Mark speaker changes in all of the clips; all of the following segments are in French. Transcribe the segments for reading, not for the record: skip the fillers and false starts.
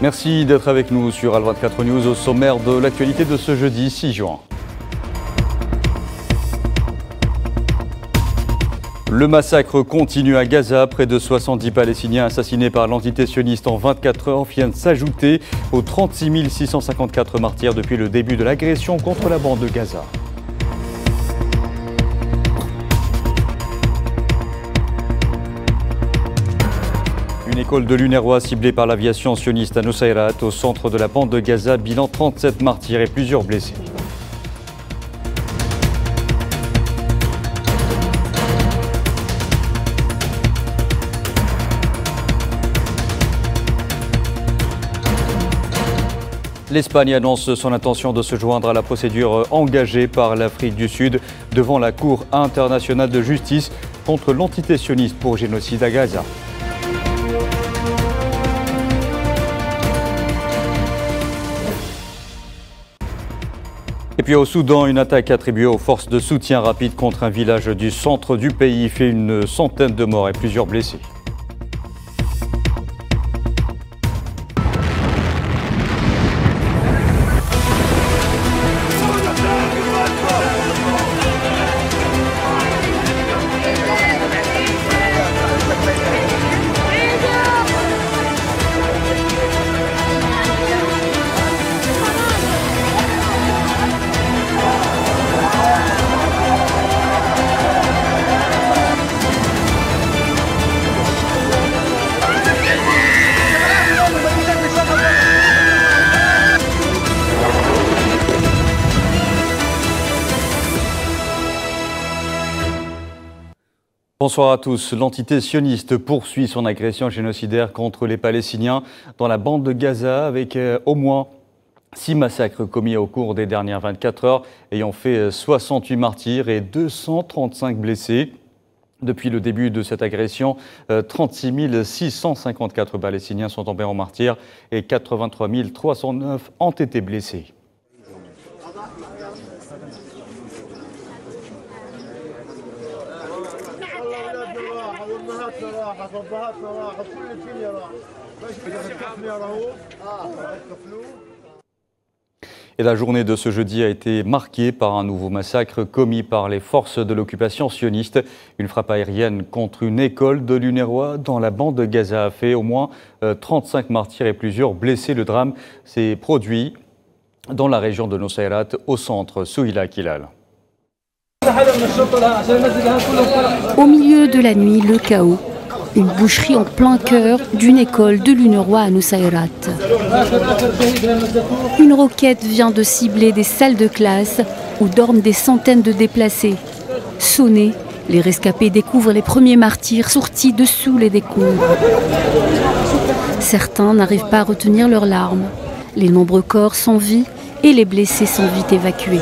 Speaker 1: Merci d'être avec nous sur Al24 News au sommaire de l'actualité de ce jeudi 6 juin. Le massacre continue à Gaza. Près de 70 Palestiniens assassinés par l'entité sioniste en 24 heures viennent s'ajouter aux 36 654 martyrs depuis le début de l'agression contre la bande de Gaza. Une école de l'UNRWA ciblée par l'aviation sioniste à Nusayrat, au centre de la bande de Gaza, bilan 37 martyrs et plusieurs blessés. L'Espagne annonce son intention de se joindre à la procédure engagée par l'Afrique du Sud devant la Cour internationale de justice contre l'entité sioniste pour génocide à Gaza. Et puis au Soudan, une attaque attribuée aux forces de soutien rapide contre un village du centre du pays fait une centaine de morts et plusieurs blessés. Bonsoir à tous. L'entité sioniste poursuit son agression génocidaire contre les Palestiniens dans la bande de Gaza avec au moins 6 massacres commis au cours des dernières 24 heures ayant fait 68 martyrs et 235 blessés. Depuis le début de cette agression, 36 654 Palestiniens sont tombés en martyrs et 83 309 ont été blessés. Et la journée de ce jeudi a été marquée par un nouveau massacre commis par les forces de l'occupation sioniste. Une frappe aérienne contre une école de l'UNRWA dans la bande de Gaza a fait au moins 35 martyrs et plusieurs blessés. Le drame s'est produit dans la région de Nusayrat, au centre Souila Kilal.
Speaker 2: Au milieu de la nuit, le chaos. Une boucherie en plein cœur d'une école de l'UNRWA à Nusayrat. Une roquette vient de cibler des salles de classe où dorment des centaines de déplacés. Sonnés, les rescapés découvrent les premiers martyrs sortis dessous les décombres. Certains n'arrivent pas à retenir leurs larmes. Les nombreux corps sans vie et les blessés sont vite évacués.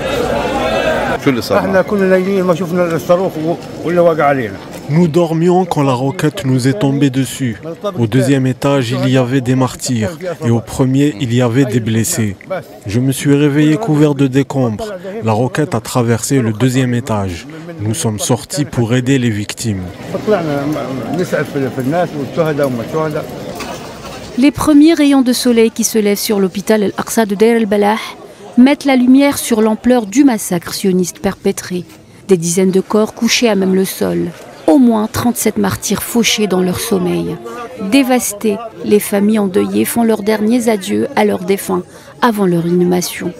Speaker 3: Nous dormions quand la roquette nous est tombée dessus. Au deuxième étage, il y avait des martyrs et au premier, il y avait des blessés. Je me suis réveillé couvert de décombres. La roquette a traversé le deuxième étage. Nous sommes sortis pour aider les victimes.
Speaker 2: Les premiers rayons de soleil qui se lèvent sur l'hôpital Al-Aqsa de Deir el-Balah mettent la lumière sur l'ampleur du massacre sioniste perpétré. Des dizaines de corps couchés à même le sol. Au moins 37 martyrs fauchés dans leur sommeil. Dévastés, les familles endeuillées font leurs derniers adieux à leurs défunts avant leur inhumation.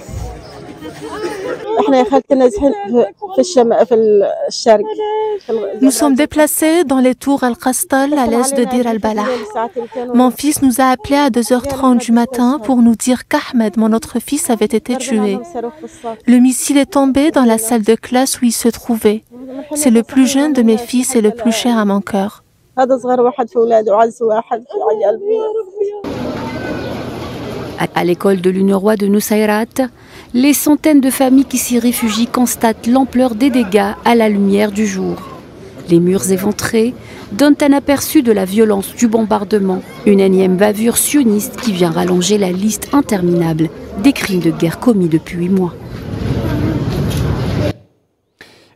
Speaker 4: Nous sommes déplacés dans les tours Al-Qastal à l'est de Deir el-Balah. Mon fils nous a appelés à 2h30 du matin pour nous dire qu'Ahmed, mon autre fils, avait été tué. Le missile est tombé dans la salle de classe où il se trouvait. C'est le plus jeune de mes fils et le plus cher à mon cœur.
Speaker 2: À l'école de l'UNRWA de Nusayrat, les centaines de familles qui s'y réfugient constatent l'ampleur des dégâts à la lumière du jour. Les murs éventrés donnent un aperçu de la violence du bombardement. Une énième bavure sioniste qui vient rallonger la liste interminable des crimes de guerre commis depuis 8 mois.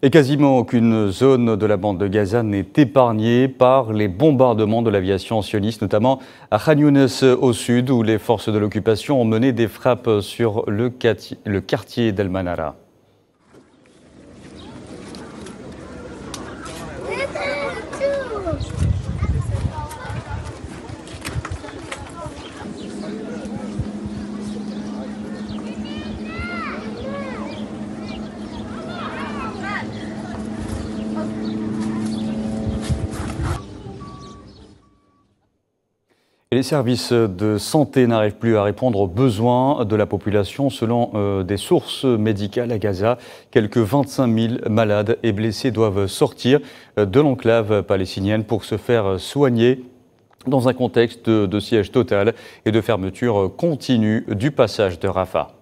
Speaker 1: Et quasiment aucune zone de la bande de Gaza n'est épargnée par les bombardements de l'aviation sioniste, notamment à Khan Younes au sud, où les forces de l'occupation ont mené des frappes sur le quartier d'El Manara. Et les services de santé n'arrivent plus à répondre aux besoins de la population. Selon des sources médicales à Gaza, quelques 25 000 malades et blessés doivent sortir de l'enclave palestinienne pour se faire soigner dans un contexte de siège total et de fermeture continue du passage de Rafah.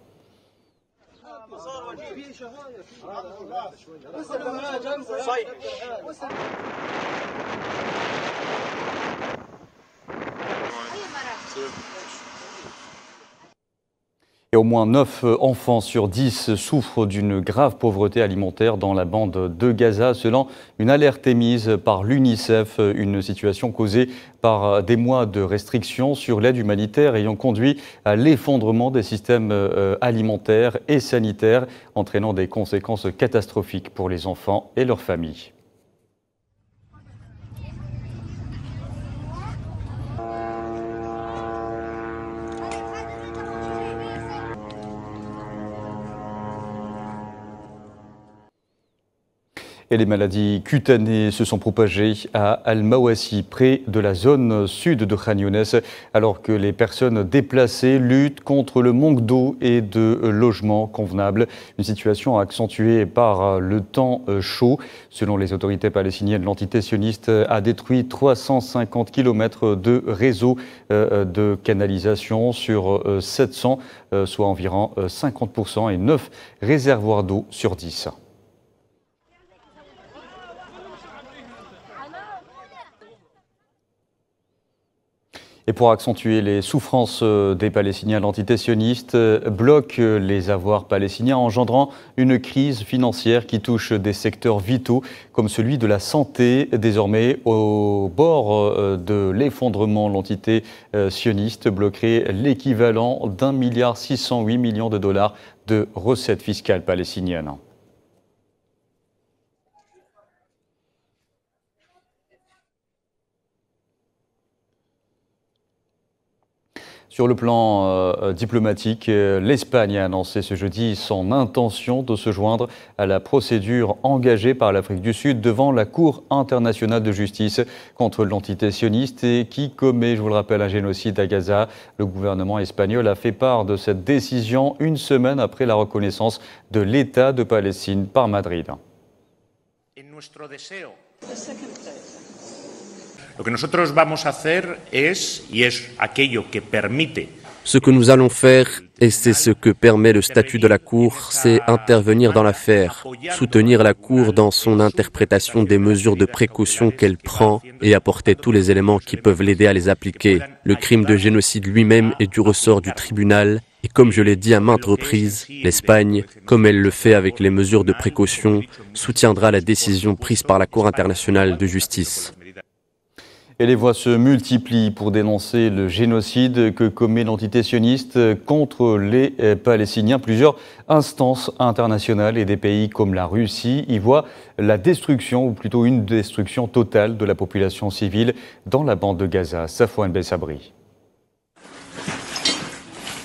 Speaker 1: Et au moins 9 enfants sur 10 souffrent d'une grave pauvreté alimentaire dans la bande de Gaza, selon une alerte émise par l'UNICEF, une situation causée par des mois de restrictions sur l'aide humanitaire ayant conduit à l'effondrement des systèmes alimentaires et sanitaires, entraînant des conséquences catastrophiques pour les enfants et leurs familles. Et les maladies cutanées se sont propagées à Al-Mawassi, près de la zone sud de Khan Younes, alors que les personnes déplacées luttent contre le manque d'eau et de logements convenables. Une situation accentuée par le temps chaud. Selon les autorités palestiniennes, l'entité sioniste a détruit 350 km de réseau de canalisation sur 700, soit environ 50%, et 9 réservoirs d'eau sur 10. Et pour accentuer les souffrances des Palestiniens, l'entité sioniste bloque les avoirs palestiniens, engendrant une crise financière qui touche des secteurs vitaux comme celui de la santé. Désormais, au bord de l'effondrement, l'entité sioniste bloquerait l'équivalent d'1,608 milliard de dollars de recettes fiscales palestiniennes. Sur le plan diplomatique, l'Espagne a annoncé ce jeudi son intention de se joindre à la procédure engagée par l'Afrique du Sud devant la Cour internationale de justice contre l'entité sioniste et qui commet, je vous le rappelle, un génocide à Gaza. Le gouvernement espagnol a fait part de cette décision une semaine après la reconnaissance de l'État de Palestine par Madrid.
Speaker 5: Ce que nous allons faire, et c'est ce que permet le statut de la Cour, c'est intervenir dans l'affaire, soutenir la Cour dans son interprétation des mesures de précaution qu'elle prend et apporter tous les éléments qui peuvent l'aider à les appliquer. Le crime de génocide lui-même est du ressort du tribunal. Et comme je l'ai dit à maintes reprises, l'Espagne, comme elle le fait avec les mesures de précaution, soutiendra la décision prise par la Cour internationale de justice.
Speaker 1: Et les voix se multiplient pour dénoncer le génocide que commet l'entité sioniste contre les Palestiniens. Plusieurs instances internationales et des pays comme la Russie y voient la destruction, ou plutôt une destruction totale de la population civile dans la bande de Gaza. Safouane Bessabri.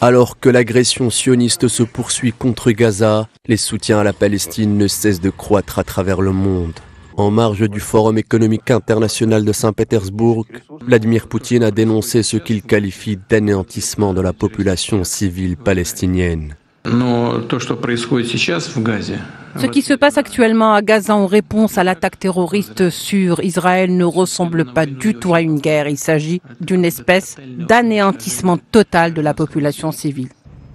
Speaker 5: Alors que l'agression sioniste se poursuit contre Gaza, les soutiens à la Palestine ne cessent de croître à travers le monde. En marge du Forum économique international de Saint-Pétersbourg, Vladimir Poutine a dénoncé ce qu'il qualifie d'anéantissement de la population civile palestinienne.
Speaker 6: Ce qui se passe actuellement à Gaza en réponse à l'attaque terroriste sur Israël ne ressemble pas du tout à une guerre. Il s'agit d'une espèce d'anéantissement total de la population civile.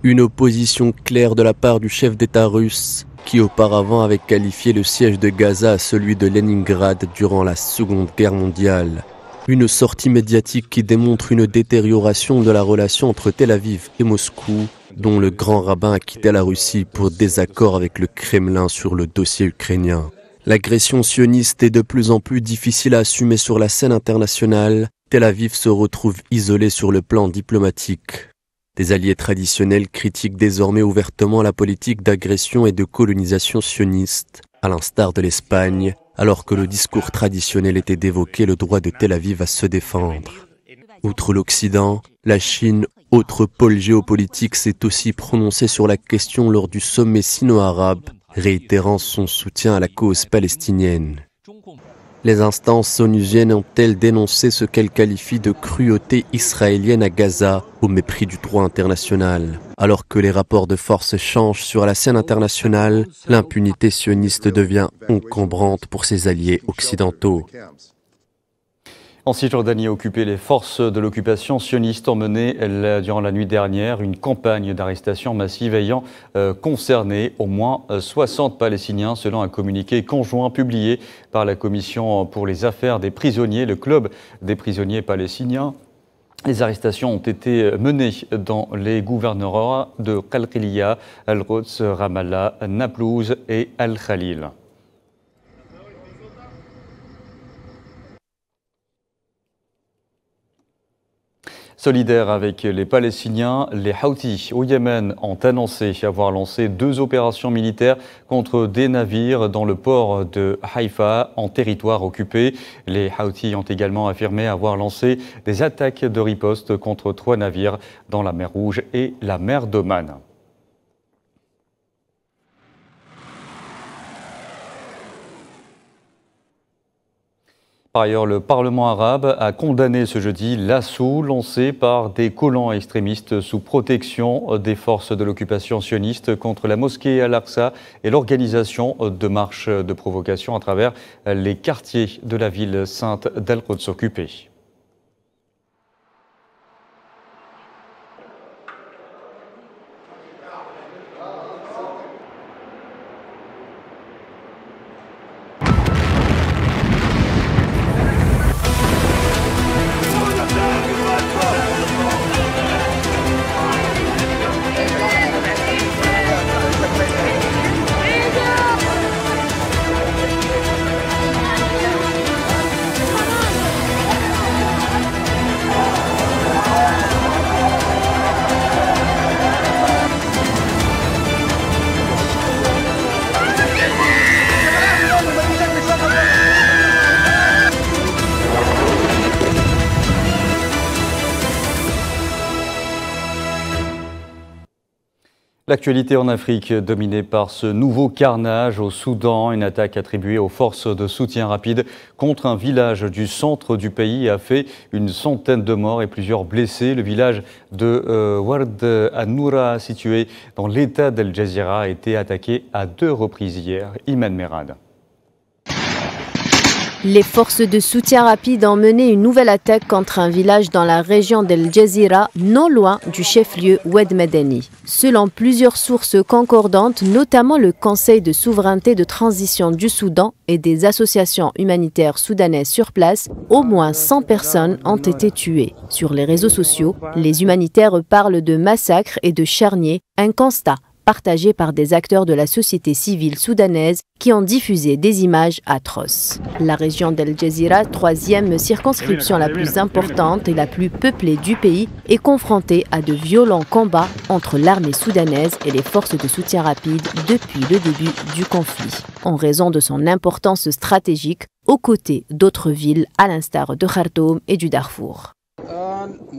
Speaker 5: Une opposition claire de la part du chef d'État russe, qui auparavant avait qualifié le siège de Gaza à celui de Leningrad durant la Seconde Guerre mondiale. Une sortie médiatique qui démontre une détérioration de la relation entre Tel Aviv et Moscou, dont le grand rabbin a quitté la Russie pour désaccord avec le Kremlin sur le dossier ukrainien. L'agression sioniste est de plus en plus difficile à assumer sur la scène internationale. Tel Aviv se retrouve isolé sur le plan diplomatique. Des alliés traditionnels critiquent désormais ouvertement la politique d'agression et de colonisation sioniste, à l'instar de l'Espagne, alors que le discours traditionnel était d'évoquer le droit de Tel Aviv à se défendre. Outre l'Occident, la Chine, autre pôle géopolitique, s'est aussi prononcée sur la question lors du sommet sino-arabe, réitérant son soutien à la cause palestinienne. Les instances onusiennes ont-elles dénoncé ce qu'elles qualifient de cruauté israélienne à Gaza, au mépris du droit international? Alors que les rapports de force changent sur la scène internationale, l'impunité sioniste devient encombrante pour ses alliés occidentaux.
Speaker 1: En Cisjordanie occupée, les forces de l'occupation sioniste ont mené durant la nuit dernière une campagne d'arrestation massive ayant concerné au moins 60 Palestiniens selon un communiqué conjoint publié par la Commission pour les affaires des prisonniers, le club des prisonniers palestiniens. Les arrestations ont été menées dans les gouvernorats de Qalqilia, Al-Quds, Ramallah, Naplouse et Al-Khalil. Solidaires avec les Palestiniens, les Houthis au Yémen ont annoncé avoir lancé 2 opérations militaires contre des navires dans le port de Haïfa en territoire occupé. Les Houthis ont également affirmé avoir lancé des attaques de riposte contre 3 navires dans la mer Rouge et la mer d'Oman. Par ailleurs, le Parlement arabe a condamné ce jeudi l'assaut lancé par des colons extrémistes sous protection des forces de l'occupation sioniste contre la mosquée Al-Aqsa et l'organisation de marches de provocation à travers les quartiers de la ville sainte d'Al-Quds occupée. L'actualité en Afrique dominée par ce nouveau carnage au Soudan. Une attaque attribuée aux forces de soutien rapide contre un village du centre du pays a fait une centaine de morts et plusieurs blessés. Le village de Ward An-Noura, situé dans l'état d'Al Jazira, a été attaqué à 2 reprises hier. Iman Merad.
Speaker 7: Les forces de soutien rapide ont mené une nouvelle attaque contre un village dans la région d'Al Jazira, non loin du chef-lieu Oued Medani. Selon plusieurs sources concordantes, notamment le Conseil de souveraineté de transition du Soudan et des associations humanitaires soudanaises sur place, au moins 100 personnes ont été tuées. Sur les réseaux sociaux, les humanitaires parlent de massacres et de charniers, un constat partagé par des acteurs de la société civile soudanaise qui ont diffusé des images atroces. La région d'Al Jazira, 3e circonscription la plus importante et la plus peuplée du pays, est confrontée à de violents combats entre l'armée soudanaise et les forces de soutien rapide depuis le début du conflit, en raison de son importance stratégique aux côtés d'autres villes à l'instar de Khartoum et du Darfour.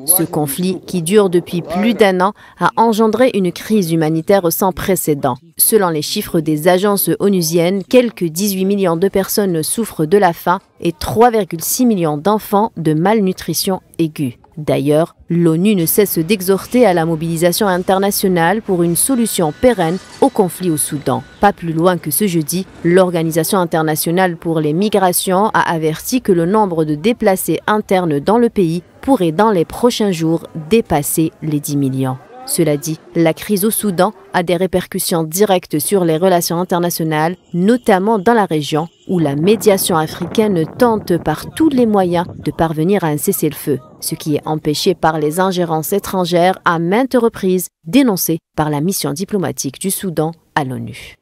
Speaker 7: Ce conflit, qui dure depuis plus d'1 an, a engendré une crise humanitaire sans précédent. Selon les chiffres des agences onusiennes, quelques 18 millions de personnes souffrent de la faim et 3,6 millions d'enfants de malnutrition aiguë. D'ailleurs, l'ONU ne cesse d'exhorter à la mobilisation internationale pour une solution pérenne au conflit au Soudan. Pas plus loin que ce jeudi, l'Organisation internationale pour les migrations a averti que le nombre de déplacés internes dans le pays pourrait dans les prochains jours dépasser les 10 millions. Cela dit, la crise au Soudan a des répercussions directes sur les relations internationales, notamment dans la région où la médiation africaine tente par tous les moyens de parvenir à un cessez-le-feu, ce qui est empêché par les ingérences étrangères à maintes reprises dénoncées par la mission diplomatique du Soudan à l'ONU.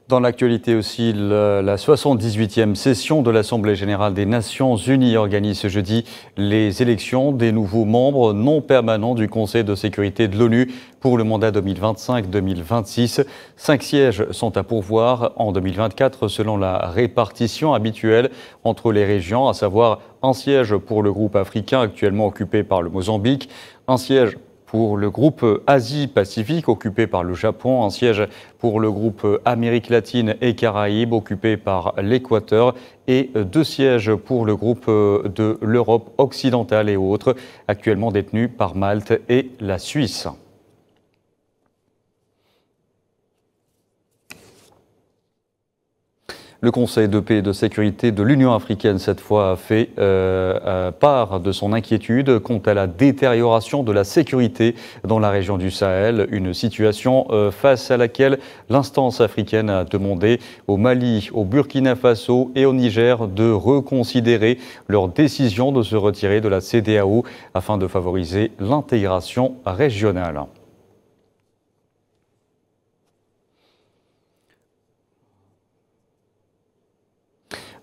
Speaker 1: Dans l'actualité aussi, la 78e session de l'Assemblée générale des Nations unies organise ce jeudi les élections des nouveaux membres non permanents du Conseil de sécurité de l'ONU pour le mandat 2025-2026. 5 sièges sont à pourvoir en 2024 selon la répartition habituelle entre les régions, à savoir un siège pour le groupe africain actuellement occupé par le Mozambique, un siège pour le groupe Asie-Pacifique occupé par le Japon, un siège pour le groupe Amérique latine et Caraïbes occupé par l'Équateur et 2 sièges pour le groupe de l'Europe occidentale et autres actuellement détenus par Malte et la Suisse. Le Conseil de paix et de sécurité de l'Union africaine, cette fois, a fait part de son inquiétude quant à la détérioration de la sécurité dans la région du Sahel, une situation face à laquelle l'instance africaine a demandé au Mali, au Burkina Faso et au Niger de reconsidérer leur décision de se retirer de la CEDEAO afin de favoriser l'intégration régionale.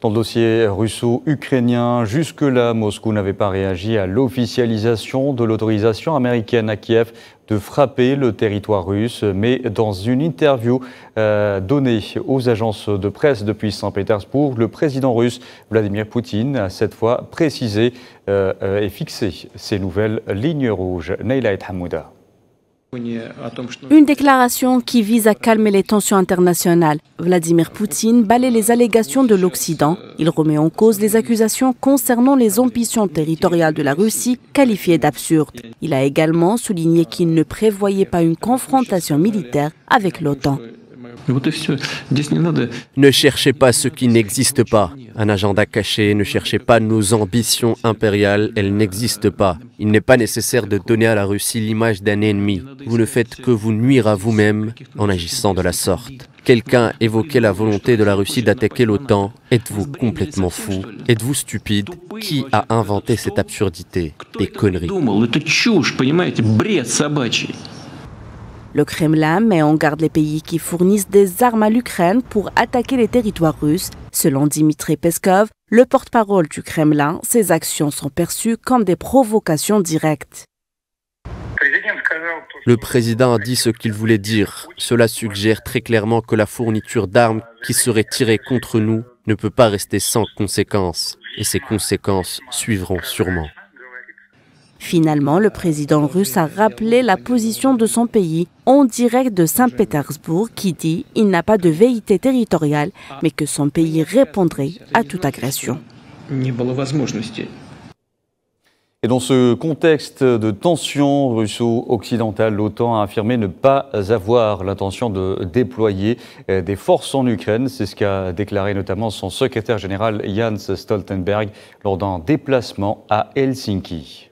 Speaker 1: Dans le dossier russo-ukrainien, jusque-là, Moscou n'avait pas réagi à l'officialisation de l'autorisation américaine à Kiev de frapper le territoire russe. Mais dans une interview donnée aux agences de presse depuis Saint-Pétersbourg, le président russe Vladimir Poutine a cette fois précisé et fixé ces nouvelles lignes rouges. Neyla Hamouda.
Speaker 8: Une déclaration qui vise à calmer les tensions internationales. Vladimir Poutine balaie les allégations de l'Occident. Il remet en cause les accusations concernant les ambitions territoriales de la Russie, qualifiées d'absurdes. Il a également souligné qu'il ne prévoyait pas une confrontation militaire avec l'OTAN.
Speaker 5: Ne cherchez pas ce qui n'existe pas. Un agenda caché, ne cherchez pas nos ambitions impériales, elles n'existent pas. Il n'est pas nécessaire de donner à la Russie l'image d'un ennemi. Vous ne faites que vous nuire à vous-même en agissant de la sorte. Quelqu'un évoquait la volonté de la Russie d'attaquer l'OTAN. Êtes-vous complètement fou? Êtes-vous stupide? Qui a inventé cette absurdité? Des conneries.
Speaker 8: Le Kremlin met en garde les pays qui fournissent des armes à l'Ukraine pour attaquer les territoires russes. Selon Dmitri Peskov, le porte-parole du Kremlin, ces actions sont perçues comme des provocations directes.
Speaker 5: Le président a dit ce qu'il voulait dire. Cela suggère très clairement que la fourniture d'armes qui serait tirée contre nous ne peut pas rester sans conséquences. Et ces conséquences suivront sûrement.
Speaker 8: Finalement, le président russe a rappelé la position de son pays en direct de Saint-Pétersbourg qui dit qu'il n'a pas de velléité territoriale, mais que son pays répondrait à toute agression.
Speaker 1: Et dans ce contexte de tension russo-occidentale, l'OTAN a affirmé ne pas avoir l'intention de déployer des forces en Ukraine. C'est ce qu'a déclaré notamment son secrétaire général Jens Stoltenberg lors d'un déplacement à Helsinki.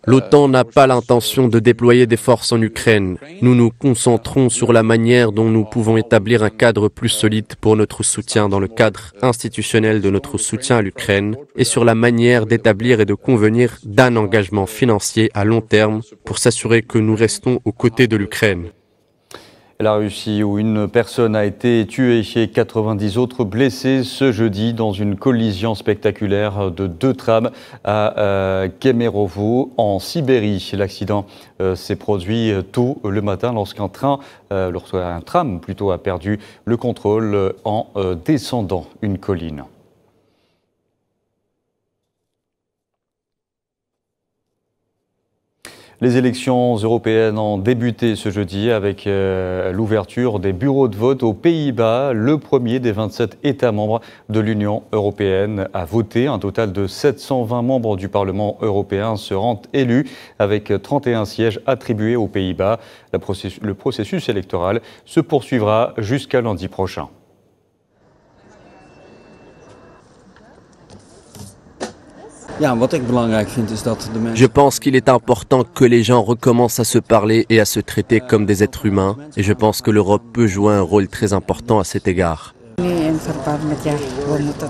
Speaker 5: L'OTAN n'a pas l'intention de déployer des forces en Ukraine. Nous nous concentrons sur la manière dont nous pouvons établir un cadre plus solide pour notre soutien dans le cadre institutionnel de notre soutien à l'Ukraine et sur la manière d'établir et de convenir d'un engagement financier à long terme pour s'assurer que nous restons aux côtés de l'Ukraine.
Speaker 1: La Russie, où une personne a été tuée et 90 autres blessés ce jeudi dans une collision spectaculaire de 2 trams à Kemerovo, en Sibérie. L'accident s'est produit tôt le matin lorsqu'un tram a perdu le contrôle en descendant une colline. Les élections européennes ont débuté ce jeudi avec l'ouverture des bureaux de vote aux Pays-Bas. Le premier des 27 États membres de l'Union européenne a voté. Un total de 720 membres du Parlement européen seront élus avec 31 sièges attribués aux Pays-Bas. Le processus électoral se poursuivra jusqu'à lundi prochain.
Speaker 5: Je pense qu'il est important que les gens recommencent à se parler et à se traiter comme des êtres humains, et je pense que l'Europe peut jouer un rôle très important à cet égard.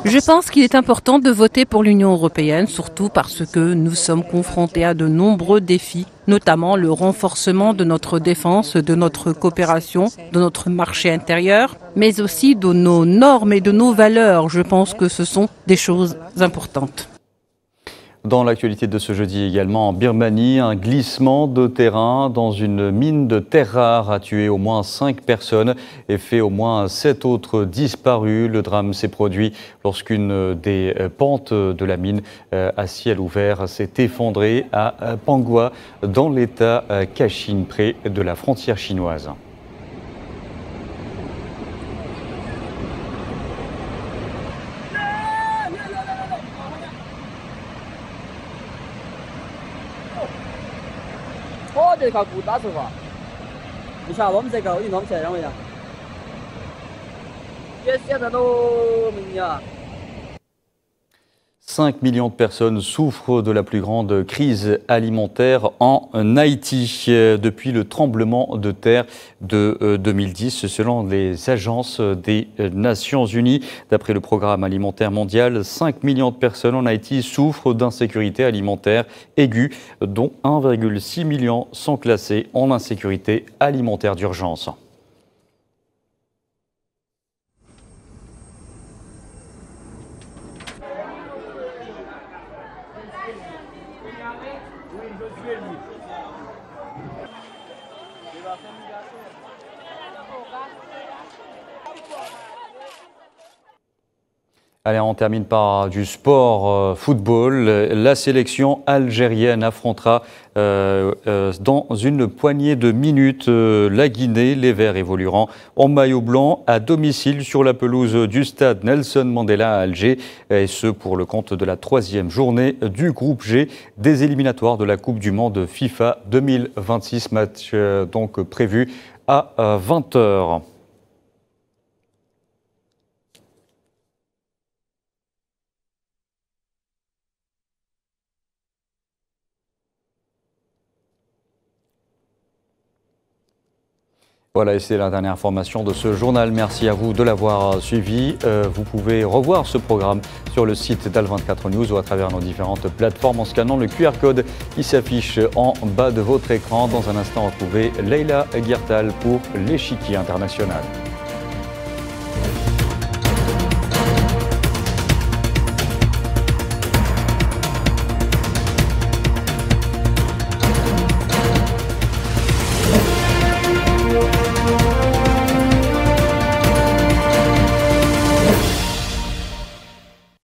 Speaker 6: Je pense qu'il est important de voter pour l'Union européenne, surtout parce que nous sommes confrontés à de nombreux défis, notamment le renforcement de notre défense, de notre coopération, de notre marché intérieur, mais aussi de nos normes et de nos valeurs. Je pense que ce sont des choses importantes.
Speaker 1: Dans l'actualité de ce jeudi également, en Birmanie, un glissement de terrain dans une mine de terres rares a tué au moins 5 personnes et fait au moins 7 autres disparus. Le drame s'est produit lorsqu'une des pentes de la mine à ciel ouvert s'est effondrée à Panghua, dans l'état Kachin, près de la frontière chinoise.
Speaker 9: de靠鼓打出发，你下我们这个运动起来，让我讲，也现在都明呀。
Speaker 1: 5 millions de personnes souffrent de la plus grande crise alimentaire en Haïti depuis le tremblement de terre de 2010, selon les agences des Nations Unies. D'après le Programme alimentaire mondial, 5 millions de personnes en Haïti souffrent d'insécurité alimentaire aiguë, dont 1,6 million sont classés en insécurité alimentaire d'urgence. Allez, on termine par du sport football. La sélection algérienne affrontera dans une poignée de minutes la Guinée. Les Verts évolueront en maillot blanc à domicile sur la pelouse du stade Nelson Mandela à Alger. Et ce pour le compte de la 3e journée du groupe G des éliminatoires de la Coupe du Monde FIFA 2026. Match donc prévu à 20h. Voilà, et c'est la dernière information de ce journal. Merci à vous de l'avoir suivi. Vous pouvez revoir ce programme sur le site d'Al24 News ou à travers nos différentes plateformes en scannant le QR code qui s'affiche en bas de votre écran. Dans un instant, retrouvez Leïla Guirtal pour l'échiquier international.